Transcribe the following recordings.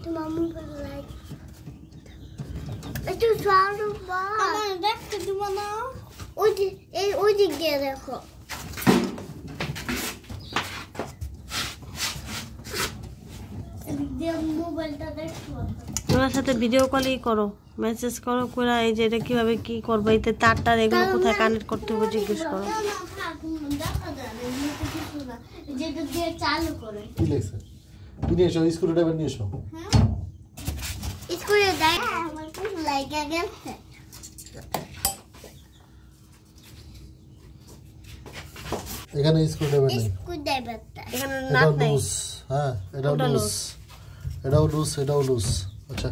তোমার mobile light একটু সরো বা আমার দেখতে দিব না ওই দিক দিয়ে দেখো মোবাইলটা দেখো তোমার সাথে ভিডিও কলই করো মেসেজ করো কোরা এই যে এটা কিভাবে কি করবে এই তারটা এগুলো কোথায় কানেক্ট করতে হবে জিজ্ঞেস করো যেটা দিয়ে চালু করে কি লেখছে কি নিয়ে এসো স্ক্রুড্রাইভার নিয়ে এসো হ্যাঁ স্ক্রুড্রাইভার দাই আমার খুব লাগা গেছে এখানে স্ক্রুড্রাইভার নেই স্ক্রুড্রাইভারটা এখানে নাট নাই হ্যাঁ এটাও লুজ এটাও লুজ আচ্ছা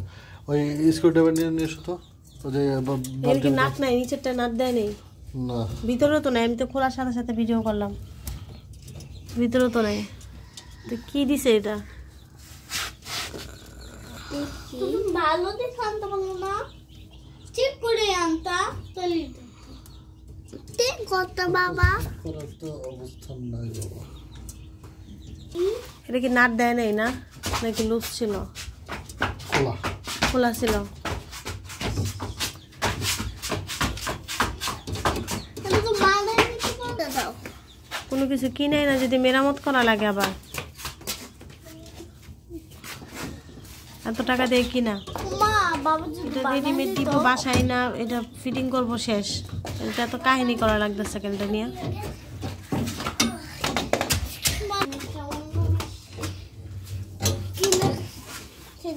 ওই স্ক্রুড্রাইভার নিয়ে এসো তো ওই যে এর কি নাট নাই নিচেরটা নাট দেয় নেই না ভিতরেও তো নাই আমি তো খোলার সাথে সাথে ভিডিও করলাম ভিতরেও তো নাই তো কি দিছে এটা ভালো দেখে আনতে পারলো না ঠিক করে আনতা চলি ঠিক কত বাবা করার তো অবস্থা নাই বাবা এটা কি নাট দেয় নাই না নাকি লুজ ছিল খোলা ছিল কোনো কিছু কিনে না যদি মেরামত করা লাগে আবার এত টাকা দিয়ে কিনা এটা রেডিমেড দিব বাসায় না এটা ফিটিং করব শেষ এটা তো কাহিনী করা লাগতেছে সেকেন্ডটা নিয়ে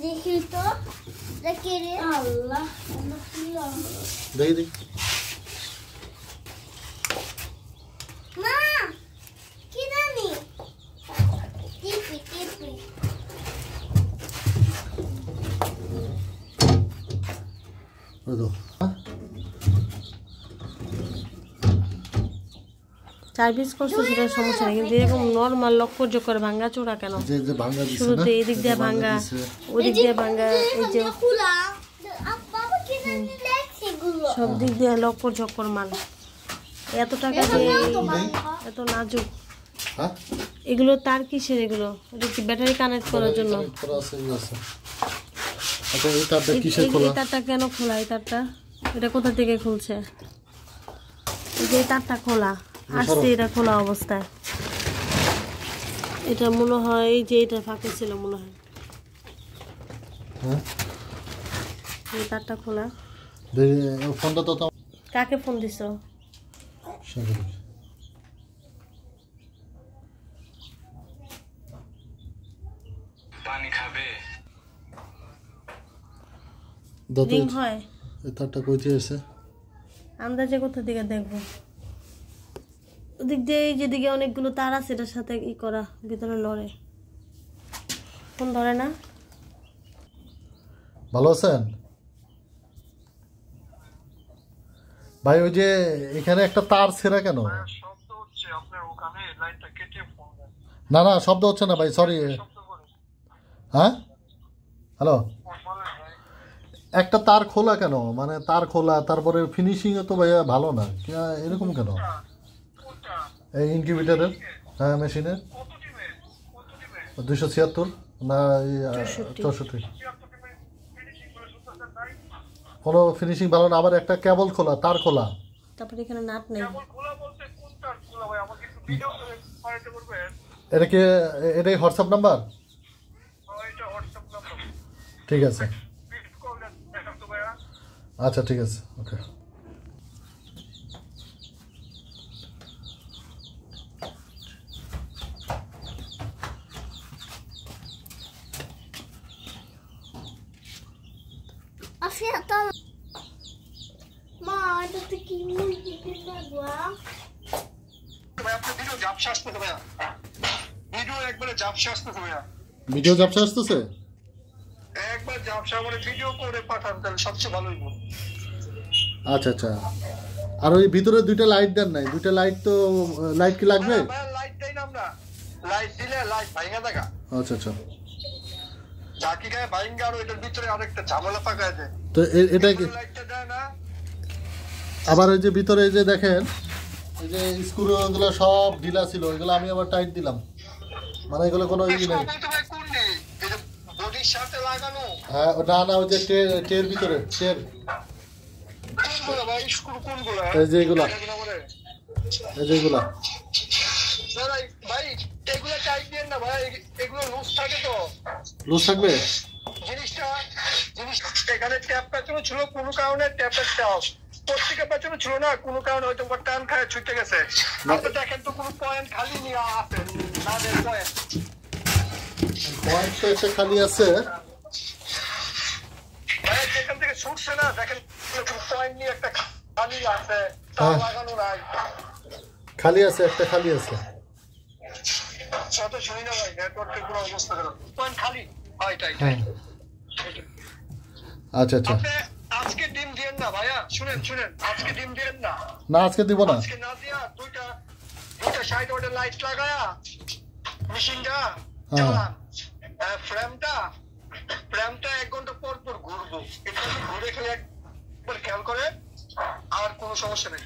দেখি তো দেখি রে আল্লাহ দেখি মা কি জানি টিপি ওই তো সার্ভিস করছো সেটা সমস্যা নেই কিন্তু এরকম নর্মাল লক্ষ্য করে ভাঙা চোরা কেন যে ভাঙা দিছে শুরুতে এদিক দিয়ে ভাঙা ওদিক দিয়ে ভাঙা এই যে খোলা বাবা কি জানি লেখছে গুলো সব দিক দিয়ে লক্ষ্য মাল এত টাকা দিয়ে এত নাজুক হ্যাঁ এগুলো তার কিসের এগুলো এটা কি ব্যাটারি কানেক্ট করার জন্য আচ্ছা এই তারটা কিসের খোলা এই তারটা কেন খোলা এই তারটা এটা কোথা থেকে খুলছে এই যে তারটা খোলা আসছে এটা খোলা অবস্থায় এটা মনে হয় এই যে এটা ফাঁকে ছিল মনে হয় হ্যাঁ এই তারটা খোলা ফোনটা তো কাকে ফোন দিছো পানি খাবে রিং হয় এই তারটা কইতে আছে আন্দাজে কোথা থেকে দেখবো ওদিক দিয়ে যেদিকে অনেকগুলো তার আছে এটার সাথে ই করা ভিতরে লড়ে ফোন ধরে না ভালো আছেন ভাই ওই যে এখানে একটা তার ছেঁড়া কেন শব্দ হচ্ছে আপনার ওখানে লাইনটা কেটে ফোন দেন না শব্দ হচ্ছে না ভাই সরি হ্যাঁ হ্যালো একটা তার খোলা কেন মানে তার খোলা তারপরে ফিনিশিং তো ভাইয়া ভালো না এরকম কেন এই ইনকিউবেটরের হ্যাঁ মেশিনের 276 না 64 কোনো ফিনিশিং ভালো না আবার একটা কেবল খোলা তার খোলা তারপরে এখানে নাট নেই এটা কি এটাই হোয়াটসঅ্যাপ নাম্বার ঠিক আছে আচ্ছা ঠিক আছে ওকে মা এটা তো কি মুরগি কিনা গো ভাই আপনি ভিডিও ঝাপসা আসতে হবে ভিডিও একবারে ঝাপসা আসতে হবে ভিডিও ঝাপসা আসতেছে একবার ঝাপসা মানে ভিডিও করে পাঠান তাহলে সবচেয়ে ভালো হইব আচ্ছা আচ্ছা আর ওই ভিতরে দুইটা লাইট দেন নাই দুইটা লাইট তো লাইট কি লাগবে লাইট দেই না আমরা লাইট দিলে লাইট ভাঙা দেখা আচ্ছা আচ্ছা জাকি গায়ে ভাঙা আর এটার ভিতরে আরেকটা ঝামেলা ফাঁকা আছে তো এটা কি লাইটটা দেয় না আবার ওই যে ভিতরে যে দেখেন এই যে স্ক্রুগুলো সব ঢিলা ছিল এগুলো আমি আবার টাইট দিলাম মানে এগুলো কোনো ই নেই কোন নেই এই যে বডি বডির সাথে লাগানো হ্যাঁ না না ওই যে টের ভিতরে টের কোনগুলো ভাই স্ক্রু কোনগুলো এই যে এগুলা এই যে এগুলা ভাই এগুলো টাইট দিয়ে না ভাই এগুলো লুজ থাকে তো লুজ থাকবে জিনিসটা এখানে ট্যাপ পেছনে ছিল কোনো কারণে ট্যাপের ট্যাপ প্রত্যেকের পেছনে ছিল না কোনো কারণে হয়তো টান খায় ছুটে গেছে আপনি দেখেন তো কোনো পয়েন্ট খালি নিয়ে আছে না দেন পয়েন্ট পয়েন্ট তো একটা খালি আছে ভাই যেখান থেকে ছুটছে না দেখেন পয়েন্ট নিয়ে একটা খালি আছে তা লাগানো নাই খালি আছে একটা খালি আছে শত শুনি না ভাই নেটওয়ার্কের পুরো অবস্থা খারাপ পয়েন্ট খালি হয় তাই হ্যাঁ আচ্ছা আচ্ছা আপনি আজকে ডিম দিয়েন না ভাইয়া শুনেন আজকে ডিম দিয়েন না না আজকে দিব না আজকে না দিয়া দুইটা সাইড ওয়ার্ডে লাইট লাগায়া মেশিনটা চালান ফ্রেমটা 1 ঘন্টা পর পর ঘুরবো এটা ঘুরে খেলে একবার খেয়াল করে আর কোনো সমস্যা নেই